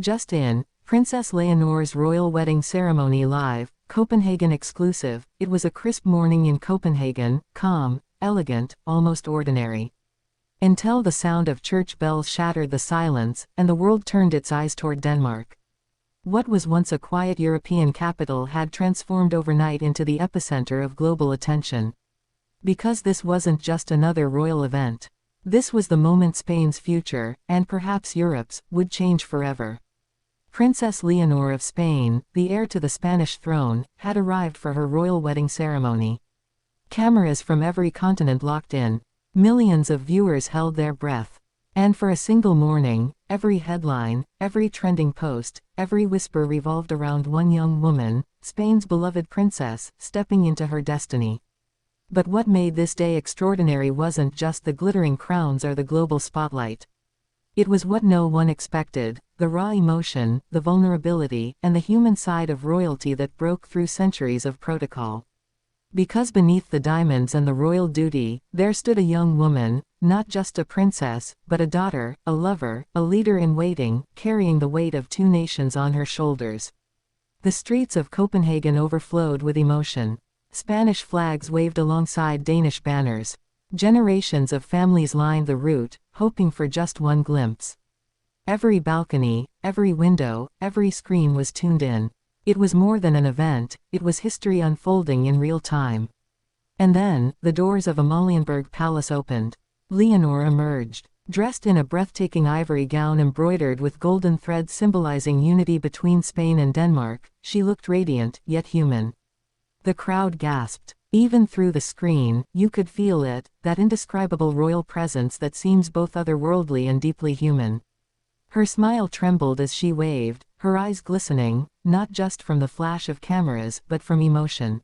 Just in, Princess Leonor's royal wedding ceremony live, Copenhagen exclusive. It was a crisp morning in Copenhagen, calm, elegant, almost ordinary. Until the sound of church bells shattered the silence, and the world turned its eyes toward Denmark. What was once a quiet European capital had transformed overnight into the epicenter of global attention. Because this wasn't just another royal event. This was the moment Spain's future, and perhaps Europe's, would change forever. Princess Leonor of Spain, the heir to the Spanish throne, had arrived for her royal wedding ceremony. Cameras from every continent locked in. Millions of viewers held their breath. And for a single morning, every headline, every trending post, every whisper revolved around one young woman, Spain's beloved princess, stepping into her destiny. But what made this day extraordinary wasn't just the glittering crowns or the global spotlight. It was what no one expected, the raw emotion, the vulnerability, and the human side of royalty that broke through centuries of protocol. Because beneath the diamonds and the royal duty, there stood a young woman, not just a princess, but a daughter, a lover, a leader in waiting, carrying the weight of two nations on her shoulders. The streets of Copenhagen overflowed with emotion. Spanish flags waved alongside Danish banners. Generations of families lined the route, hoping for just one glimpse. Every balcony, every window, every screen was tuned in. It was more than an event, it was history unfolding in real time. And then, the doors of Amalienborg Palace opened. Leonor emerged. Dressed in a breathtaking ivory gown embroidered with golden threads symbolizing unity between Spain and Denmark, she looked radiant, yet human. The crowd gasped. Even through the screen, you could feel it, that indescribable royal presence that seems both otherworldly and deeply human. Her smile trembled as she waved, her eyes glistening, not just from the flash of cameras but from emotion.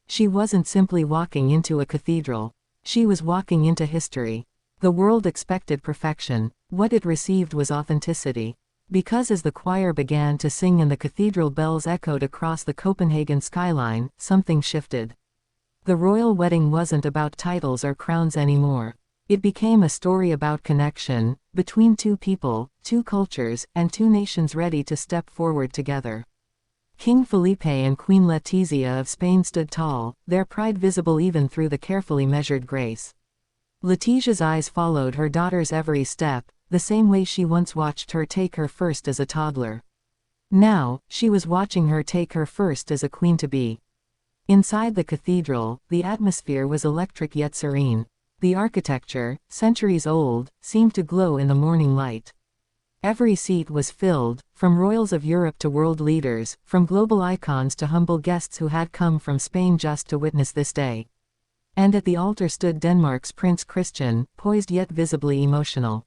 She wasn't simply walking into a cathedral. She was walking into history. The world expected perfection. What it received was authenticity. Because as the choir began to sing and the cathedral bells echoed across the Copenhagen skyline, something shifted. The royal wedding wasn't about titles or crowns anymore. It became a story about connection, between two people, two cultures, and two nations ready to step forward together. King Felipe and Queen Letizia of Spain stood tall, their pride visible even through the carefully measured grace. Letizia's eyes followed her daughter's every step, the same way she once watched her take her first as a toddler. Now, she was watching her take her first as a queen-to-be. Inside the cathedral, the atmosphere was electric yet serene. The architecture, centuries old, seemed to glow in the morning light. Every seat was filled, from royals of Europe to world leaders, from global icons to humble guests who had come from Spain just to witness this day. And at the altar stood Denmark's Prince Christian, poised yet visibly emotional.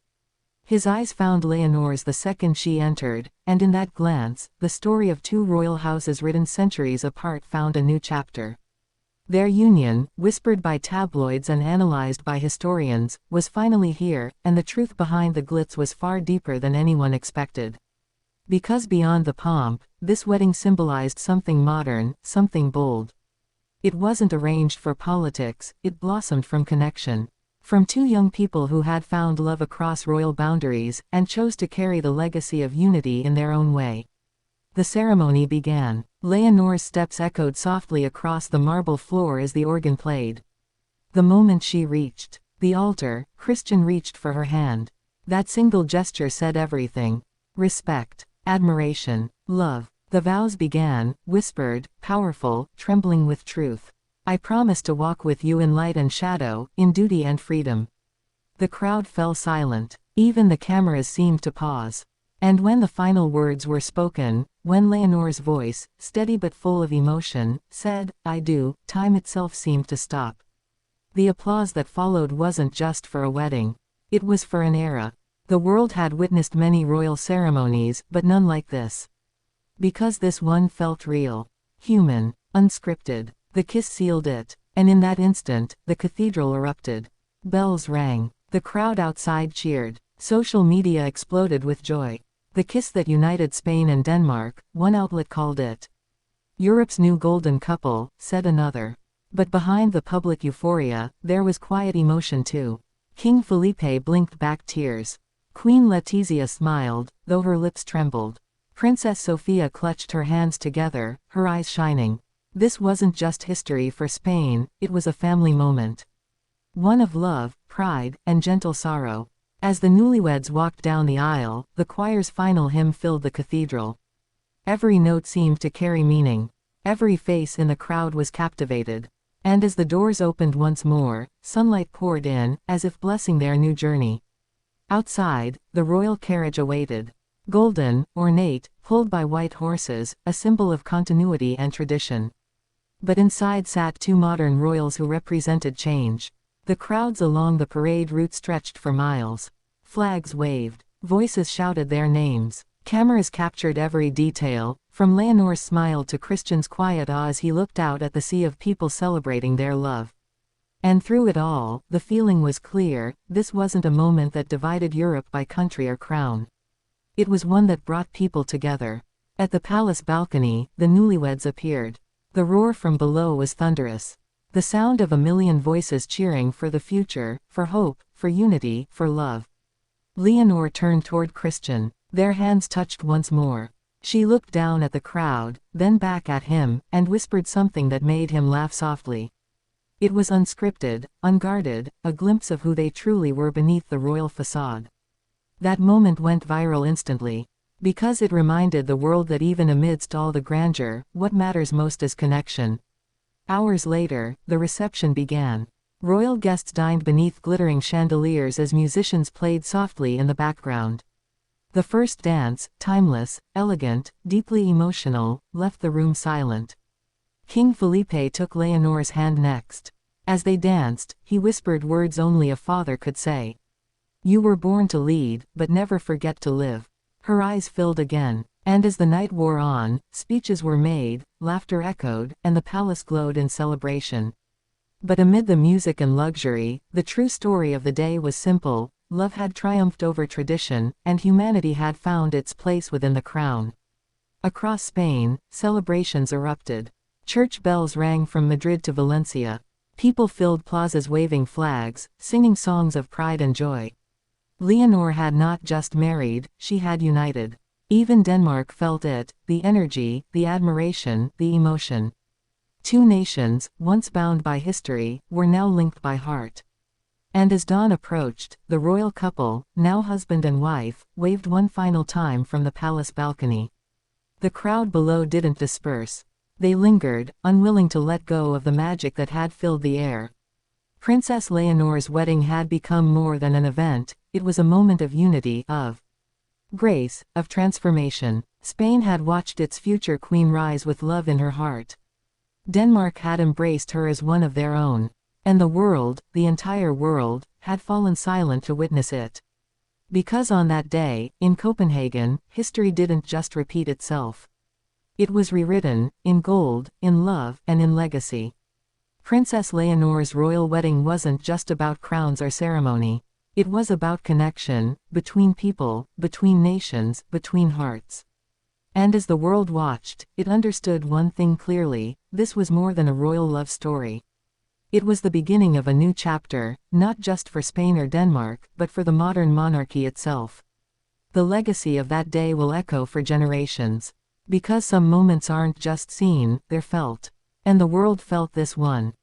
His eyes found Leonor's the second she entered, and in that glance, the story of two royal houses written centuries apart found a new chapter. Their union, whispered by tabloids and analyzed by historians, was finally here, and the truth behind the glitz was far deeper than anyone expected. Because beyond the pomp, this wedding symbolized something modern, something bold. It wasn't arranged for politics, it blossomed from connection. From two young people who had found love across royal boundaries, and chose to carry the legacy of unity in their own way. The ceremony began. Leonor's steps echoed softly across the marble floor as the organ played. The moment she reached the altar, Christian reached for her hand. That single gesture said everything. Respect, admiration, love. The vows began, whispered, powerful, trembling with truth. I promise to walk with you in light and shadow, in duty and freedom. The crowd fell silent. Even the cameras seemed to pause. And when the final words were spoken, when Leonor's voice, steady but full of emotion, said, I do, time itself seemed to stop. The applause that followed wasn't just for a wedding. It was for an era. The world had witnessed many royal ceremonies, but none like this. Because this one felt real, human, unscripted. The kiss sealed it, and in that instant, the cathedral erupted. Bells rang. The crowd outside cheered. Social media exploded with joy. The kiss that united Spain and Denmark, one outlet called it Europe's new golden couple, said another. But behind the public euphoria, there was quiet emotion too. King Felipe blinked back tears. Queen Letizia smiled, though her lips trembled. Princess Sofia clutched her hands together, her eyes shining. This wasn't just history for Spain, it was a family moment. One of love, pride, and gentle sorrow. As the newlyweds walked down the aisle, the choir's final hymn filled the cathedral. Every note seemed to carry meaning. Every face in the crowd was captivated. And as the doors opened once more, sunlight poured in, as if blessing their new journey. Outside, the royal carriage awaited. Golden, ornate, pulled by white horses, a symbol of continuity and tradition. But inside sat two modern royals who represented change. The crowds along the parade route stretched for miles. Flags waved. Voices shouted their names. Cameras captured every detail, from Leonor's smile to Christian's quiet awe as he looked out at the sea of people celebrating their love. And through it all, the feeling was clear: this wasn't a moment that divided Europe by country or crown. It was one that brought people together. At the palace balcony, the newlyweds appeared. The roar from below was thunderous. The sound of a million voices cheering for the future, for hope, for unity, for love. Leonor turned toward Christian. Their hands touched once more. She looked down at the crowd, then back at him, and whispered something that made him laugh softly. It was unscripted, unguarded, a glimpse of who they truly were beneath the royal facade. That moment went viral instantly. Because it reminded the world that even amidst all the grandeur, what matters most is connection. Hours later, the reception began. Royal guests dined beneath glittering chandeliers as musicians played softly in the background. The first dance, timeless, elegant, deeply emotional, left the room silent. King Felipe took Leonor's hand next. As they danced, he whispered words only a father could say. "You were born to lead, but never forget to live." Her eyes filled again. And as the night wore on, speeches were made, laughter echoed, and the palace glowed in celebration. But amid the music and luxury, the true story of the day was simple: love had triumphed over tradition, and humanity had found its place within the crown. Across Spain, celebrations erupted. Church bells rang from Madrid to Valencia. People filled plazas waving flags, singing songs of pride and joy. Leonor had not just married, she had united. Even Denmark felt it: the energy, the admiration, the emotion. Two nations, once bound by history, were now linked by heart. And as dawn approached, the royal couple, now husband and wife, waved one final time from the palace balcony. The crowd below didn't disperse. They lingered, unwilling to let go of the magic that had filled the air. Princess Leonor's wedding had become more than an event, it was a moment of unity, of grace, of transformation. Spain had watched its future queen rise with love in her heart. Denmark had embraced her as one of their own. And the world, the entire world, had fallen silent to witness it. Because on that day, in Copenhagen, history didn't just repeat itself. It was rewritten, in gold, in love, and in legacy. Princess Leonor's royal wedding wasn't just about crowns or ceremony. It was about connection, between people, between nations, between hearts. And as the world watched, it understood one thing clearly: this was more than a royal love story. It was the beginning of a new chapter, not just for Spain or Denmark, but for the modern monarchy itself. The legacy of that day will echo for generations. Because some moments aren't just seen, they're felt. And the world felt this one.